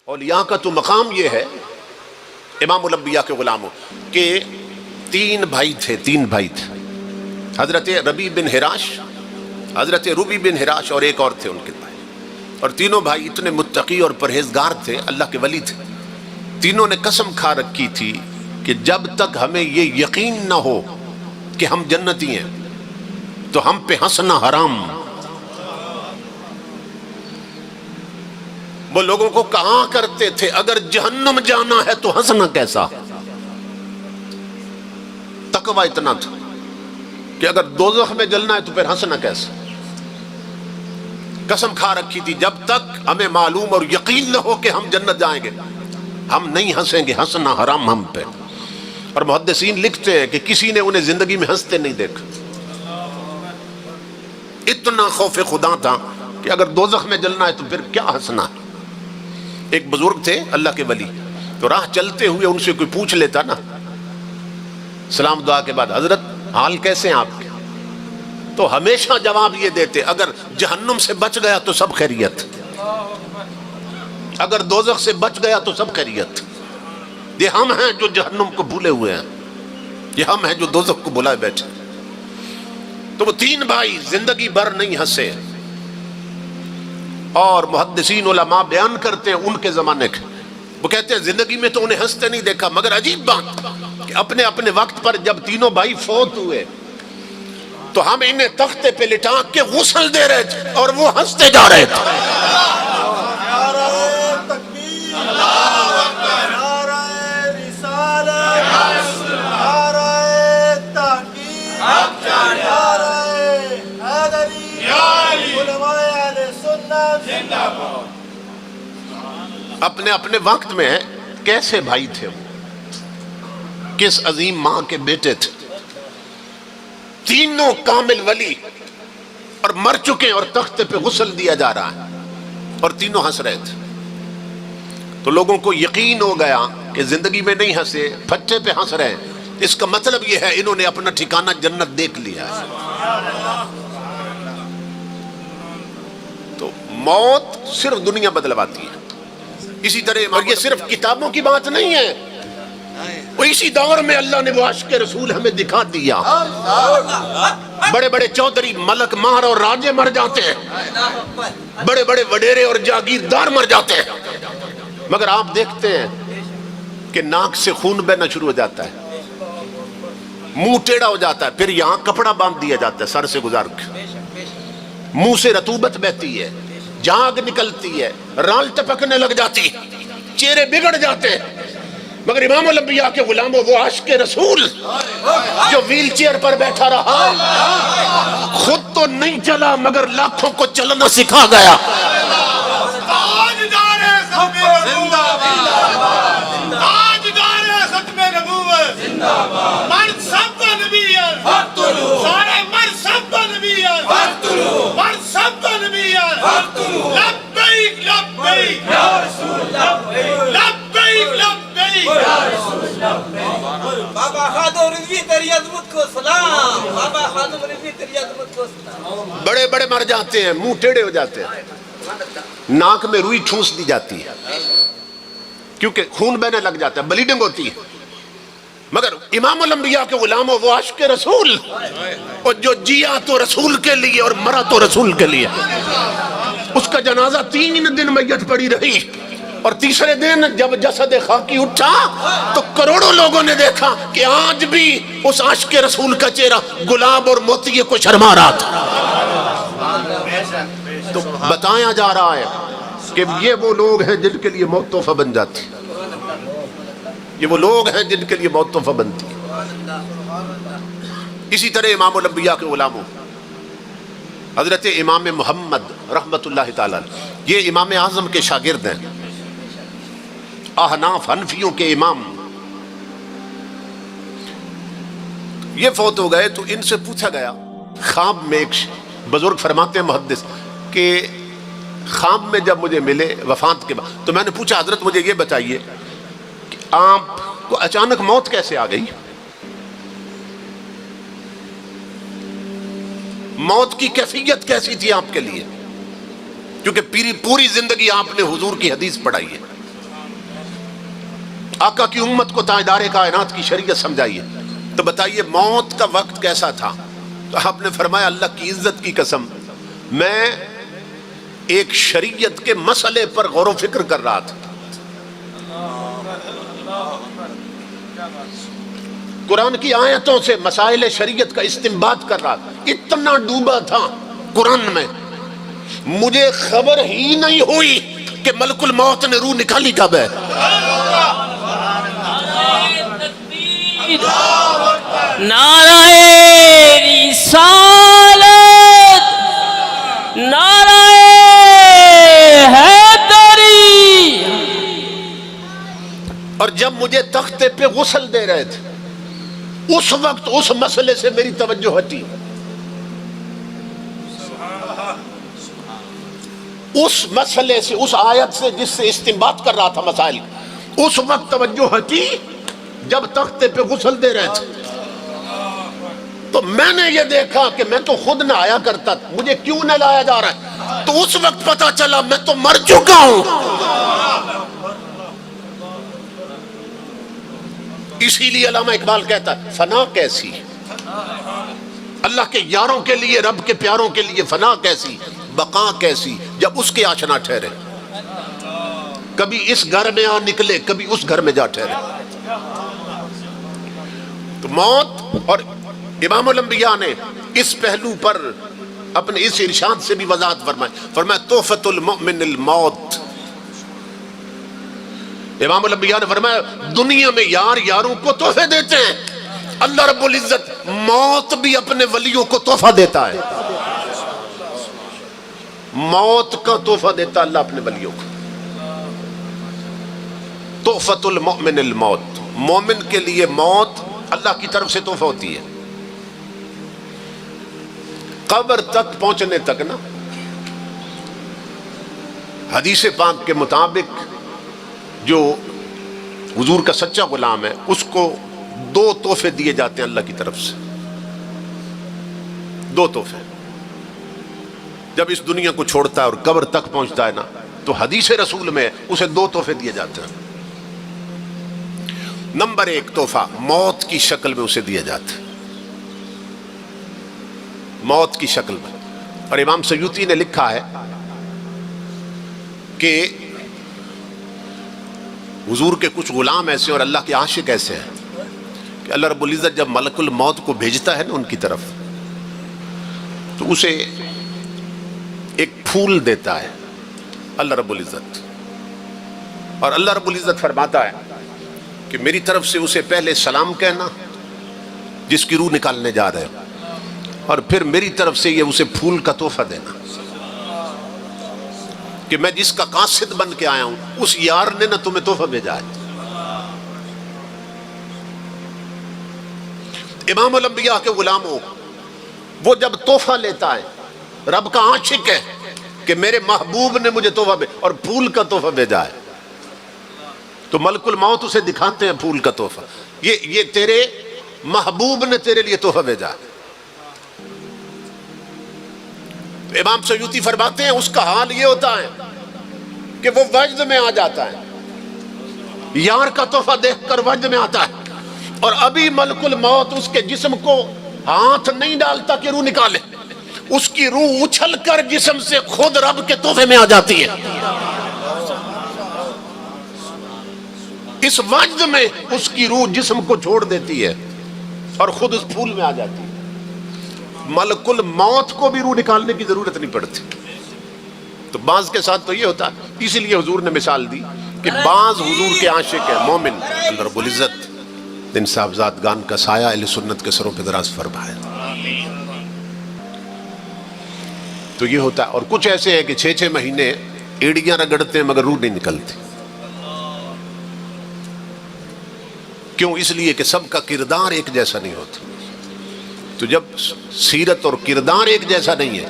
اولیاء کا تو مقام یہ ہے امام الانبیاء کے غلاموں کہ تین بھائی تھے حضرت ربیع بن حراش، حضرت ربیع بن حراش اور ایک اور تھے ان کے بھائی، اور تینوں بھائی اتنے متقی اور پرہیزگار تھے، اللہ کے ولی تھے۔ تینوں نے قسم کھا رکھی تھی کہ جب تک ہمیں یہ یقین نہ ہو کہ ہم جنتی ہیں تو ہم پہ ہنسنا حرام۔ وہ لوگوں کو کہا کرتے تھے اگر جہنم جانا ہے تو ہنسنا کیسا؟ تقوی اتنا تھا کہ اگر دوزخ میں جلنا ہے تو پھر ہنسنا کیسا؟ قسم کھا رکھی تھی جب تک ہمیں معلوم اور یقین نہ ہو کہ ہم جنت جائیں گے ہم نہیں ہنسیں گے، ہنسنا حرام ہم پہ۔ اور محدثین لکھتے ہیں کہ کسی نے انہیں زندگی میں ہنستے نہیں دیکھا، اتنا خوف خدا تھا کہ اگر دوزخ میں جلنا ہے تو پھر کیا ہنسنا ہے۔ ایک بزرگ تھے اللہ کے ولی، تو راہ چلتے ہوئے ان سے کوئی پوچھ لیتا نا سلام دعا کے بعد، حضرت حال کیسے ہیں آپ کے؟ تو ہمیشہ جواب یہ دیتے اگر جہنم سے بچ گیا تو سب خیریت، اگر دوزخ سے بچ گیا تو سب خیریت۔ یہ ہم ہیں جو جہنم کو بھولے ہوئے ہیں، یہ ہم ہیں جو دوزخ کو بھلائے بیٹھے۔ تو وہ تین بھائی زندگی بھر نہیں ہنسے، اور محدثین علماء بیان کرتے ہیں ان کے زمانے کے، وہ کہتے ہیں زندگی میں تو انہیں ہنستے نہیں دیکھا، مگر عجیب بات کہ اپنے اپنے وقت پر جب تینوں بھائی فوت ہوئے تو ہم انہیں تختے پہ لٹا کے غسل دے رہے تھے اور وہ ہنستے جا رہے تھے۔ اپنے اپنے وقت میں کیسے بھائی تھے وہ، کس عظیم ماں کے بیٹے تھے، تینوں کامل ولی، اور مر چکے اور تختے پہ غسل دیا جا رہا ہے اور تینوں ہنس رہے تھے۔ تو لوگوں کو یقین ہو گیا کہ زندگی میں نہیں ہنسے، پھٹے پہ ہنس رہے ہیں، اس کا مطلب یہ ہے انہوں نے اپنا ٹھکانہ جنت دیکھ لیا ہے۔ تو موت صرف دنیا بدلواتی ہے، اسی طرح اور یہ صرف کتابوں کی بات نہیں ہے، وہ اسی دور میں اللہ نے وہ عشق رسول ہمیں دکھا دیا۔ بڑے بڑے چودھری، ملک مار اور راجے مر جاتے ہیں، بڑے بڑے وڈیرے اور جاگیردار مر جاتے ہیں، مگر آپ دیکھتے ہیں کہ ناک سے خون بہنا شروع ہو جاتا ہے، منہ ٹیڑھا ہو جاتا ہے، پھر یہاں کپڑا باندھ دیا جاتا ہے سر سے گزار کے، منہ سے رطوبت بہتی ہے، جاگ نکلتی ہے، رال ٹپکنے لگ جاتی، چہرے بگڑ جاتے ہیں، مگر امام الانبیاء کے غلاموں وہ عاشق رسول جو ویل چیئر پر بیٹھا رہا، خود تو نہیں چلا مگر لاکھوں کو چلنا سکھا گیا۔ بابا خادم رضوی تیری عظمت کو سلام، بابا خادم رضوی تیری عظمت کو سلام۔ بڑے بڑے مر جاتے ہیں، منہ ٹیڑھے ہو جاتے ہیں، ناک میں روئی ٹھونس دی جاتی ہے کیونکہ خون بہنے لگ جاتا ہے، بلیڈنگ ہوتی ہے، مگر امام الانبیاء کے غلاموں وہ عاشق رسول اور جو جیا تو رسول کے لیے اور مرا تو رسول کے لیے، اس کا جنازہ 3 دن میت پڑی رہی، اور تیسرے دن جب جسد خاکی اٹھا تو کروڑوں لوگوں نے دیکھا کہ آج بھی اس عاشق رسول کا چہرہ گلاب اور موتیے کو شرما رہا تھا۔ تو بتایا جا رہا ہے کہ یہ وہ لوگ ہیں جن کے لیے موت تحفہ بن جاتی، یہ وہ لوگ ہیں جن کے لیے موت تحفہ بنتی۔ اسی طرح امام الانبیاء کے غلاموں حضرت امام محمد رحمت اللہ تعالیٰ، یہ امام اعظم کے شاگرد ہیں، احناف حنفیوں کے امام، یہ فوت ہو گئے تو ان سے پوچھا گیا خواب میں، ایک بزرگ فرماتے ہیں محدث کہ خواب میں جب مجھے ملے وفات کے بعد تو میں نے پوچھا حضرت مجھے یہ بتائیے کہ آپ کو اچانک موت کیسے آ گئی؟ موت کی کیفیت کیسی تھی آپ کے لیے؟ کیونکہ پوری زندگی آپ نے حضور کی حدیث پڑھائی ہے، آقا کی امت کو تاجدار کائنات کی شریعت سمجھائیے. تو بتائیے موت کا وقت کیسا تھا؟ تو آپ نے فرمایا اللہ کی عزت کی قسم میں ایک شریعت کے مسئلے پر غور و فکر کر رہا تھا. قرآن کی آیتوں سے مسائل شریعت کا استنباط کر رہا تھا. اتنا ڈوبا تھا قرآن میں مجھے خبر ہی نہیں ہوئی کہ ملک الموت نے روح نکالی کب ہے. نعرہ رسالت، نعرہ حیدری. اور جب مجھے تختے پہ غسل دے رہے تھے اس وقت اس مسئلے سے میری توجہ ہٹی. اس مسئلے سے، اس آیت سے جس سے استنباط کر رہا تھا مسائل، اس وقت توجہ ہٹی جب تختے پہ غسل دے رہے تھے. تو میں نے یہ دیکھا کہ میں تو خود نہ آیا کرتا تھا، مجھے کیوں نہ لایا جا رہا ہے. تو اس وقت پتا چلا میں تو مر چکا ہوں. اسی لیے علامہ اقبال کہتا ہے فنا کیسی، اللہ کے یاروں کے لیے، رب کے پیاروں کے لیے فنا کیسی، بقا کیسی جب اس کے آشنا ٹھہرے. کبھی اس گھر میں آ نکلے، کبھی اس گھر میں جا ٹھہرے. تو موت، اور امام الانبیاء نے اس پہلو پر اپنے اس ارشاد سے بھی وضاحت فرمایا تحفۃ المؤمن الموت. امام الانبیاء نے فرمایا دنیا میں یار یاروں کو تحفے دیتے ہیں، اللہ رب العزت موت بھی اپنے ولیوں کو تحفہ دیتا ہے. موت کا تحفہ دیتا اللہ اپنے ولیوں کو. تحفۃ المؤمن الموت، مومن کے لیے موت اللہ کی طرف سے تحفہ ہوتی ہے. قبر تک پہنچنے تک نا، حدیث پاک کے مطابق جو حضور کا سچا غلام ہے اس کو 2 تحفے دیے جاتے ہیں اللہ کی طرف سے. 2 تحفے جب اس دنیا کو چھوڑتا ہے اور قبر تک پہنچتا ہے نا، تو حدیث رسول میں اسے 2 تحفے دیے جاتے ہیں. نمبر 1 تحفہ موت کی شکل میں اسے دیا جاتا ہے، موت کی شکل میں. اور امام سیوطی نے لکھا ہے کہ حضور کے کچھ غلام ایسے اور اللہ کے عاشق ایسے ہیں کہ اللہ رب العزت جب ملک الموت کو بھیجتا ہے نا ان کی طرف، تو اسے ایک پھول دیتا ہے اللہ رب العزت. اور اللہ رب العزت فرماتا ہے کہ میری طرف سے اسے پہلے سلام کہنا جس کی روح نکالنے جا رہے ہیں، اور پھر میری طرف سے یہ اسے پھول کا تحفہ دینا کہ میں جس کا قاصد بن کے آیا ہوں اس یار نے نہ تمہیں تحفہ بھیجا ہے. امام الانبیاء کے غلاموں، وہ جب تحفہ لیتا ہے، رب کا عاشق ہے کہ میرے محبوب نے مجھے تحفہ بھیجا اور پھول کا تحفہ بھیجا ہے، تو ملک الموت اسے دکھاتے ہیں پھول کا تحفہ، یہ تیرے محبوب نے تیرے لیے تحفہ بھیجا. امام سیوطی فرماتے ہیں اس کا حال یہ ہوتا ہے کہ وہ وجد میں آ جاتا ہے، یار کا تحفہ دیکھ کر وجد میں آتا ہے، اور ابھی ملک الموت اس کے جسم کو ہاتھ نہیں ڈالتا کہ روح نکالے، اس کی روح اچھل کر جسم سے خود رب کے تحفے میں آ جاتی ہے. اس وجد میں اس کی روح جسم کو چھوڑ دیتی ہے اور خود اس پھول میں آ جاتی ہے. ملک الموت کو بھی روح نکالنے کی ضرورت نہیں پڑتی. تو بعض کے ساتھ تو یہ ہوتا ہے، اسی لیے حضور نے مثال دی کہ بعض حضور کے عاشق ہے مومن، اللہ رب العزت ان صاحبزاد گان کا سایہ اہل سنت کے سروں پہ دراز فرمائے. تو یہ ہوتا ہے. اور کچھ ایسے ہیں کہ 6 مہینے ایڑیاں رگڑتے ہیں مگر روح نہیں نکلتی. کیوں؟ اس لیے کہ سب کا کردار ایک جیسا نہیں ہوتا. تو جب سیرت اور کردار ایک جیسا نہیں ہے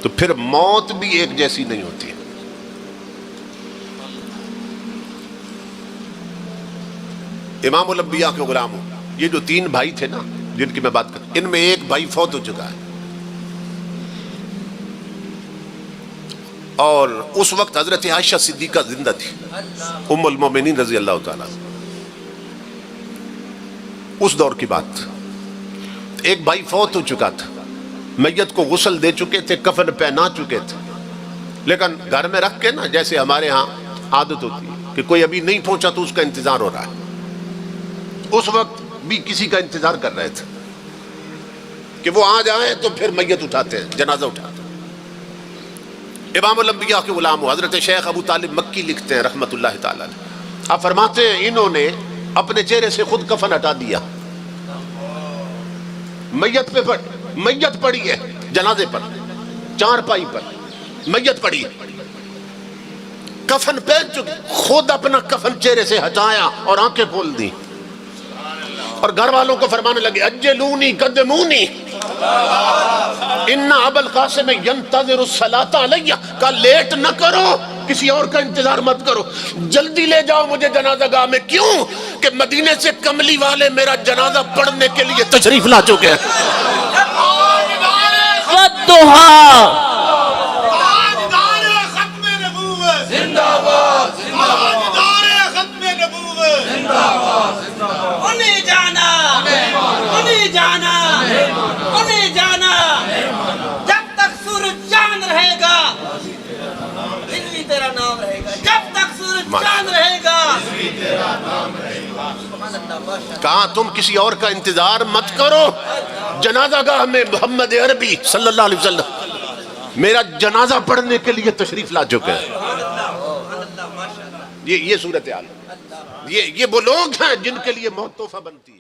تو پھر موت بھی ایک جیسی نہیں ہوتی ہے. امام الانبیاء کے غلاموں، یہ جو 3 بھائی تھے نا جن کی میں بات کرتا، ان میں ایک بھائی فوت ہو چکا ہے، اور اس وقت حضرت عائشہ صدیقہ زندہ تھی، ام المومنین رضی اللہ تعالیٰ. اس دور کی بات، ایک بھائی فوت ہو چکا تھا، میت کو غسل دے چکے تھے، کفن پہنا چکے تھے، لیکن گھر میں رکھ کے نا، جیسے ہمارے ہاں عادت ہوتی ہے کہ کوئی ابھی نہیں پہنچا تو اس کا انتظار ہو رہا ہے، اس وقت بھی کسی کا انتظار کر رہے تھے کہ وہ آ جائیں تو پھر میت اٹھاتے ہیں، جنازہ اٹھاتے ہیں۔ امام الانبیاء کے غلام ہو حضرت شیخ ابو طالب مکی لکھتے ہیں رحمت اللہ تعالی علیہ، آپ فرماتے ہیں انہوں نے اپنے چہرے سے خود کفن ہٹا دیا، میت پہ میت پڑی ہے جنازے پر، چار پائی پر میت پڑی ہے، کفن پہن چکے، خود اپنا کفن چہرے سے ہٹایا اور آنکھیں کھول دی، اور گھر والوں کو فرمانے لگے اجلونی قدمونی ان ابا القاسم ينتظر الصلاۃ علیہ، کا لیٹ نہ کرو، کسی اور کا انتظار مت کرو، جلدی لے جاؤ مجھے جنازہ گاہ میں، کیوں کہ مدینے سے کملی والے میرا جنازہ پڑھنے کے لیے تشریف لا چکے ہیں۔ والضحى انہیں جانا جب تک سورج چاند رہے گا دلی تیرا نام رہے گا، جب تک سورج چاند رہے گا۔ کہاں تم کسی اور کا انتظار مت کرو، جنازہ گاہ میں محمد عربی صلی اللہ علیہ وسلم میرا جنازہ پڑھنے کے لیے تشریف لا چکے ہیں۔ یہ صورتحال، یہ وہ لوگ ہیں جن کے لیے موت تحفہ بنتی ہے۔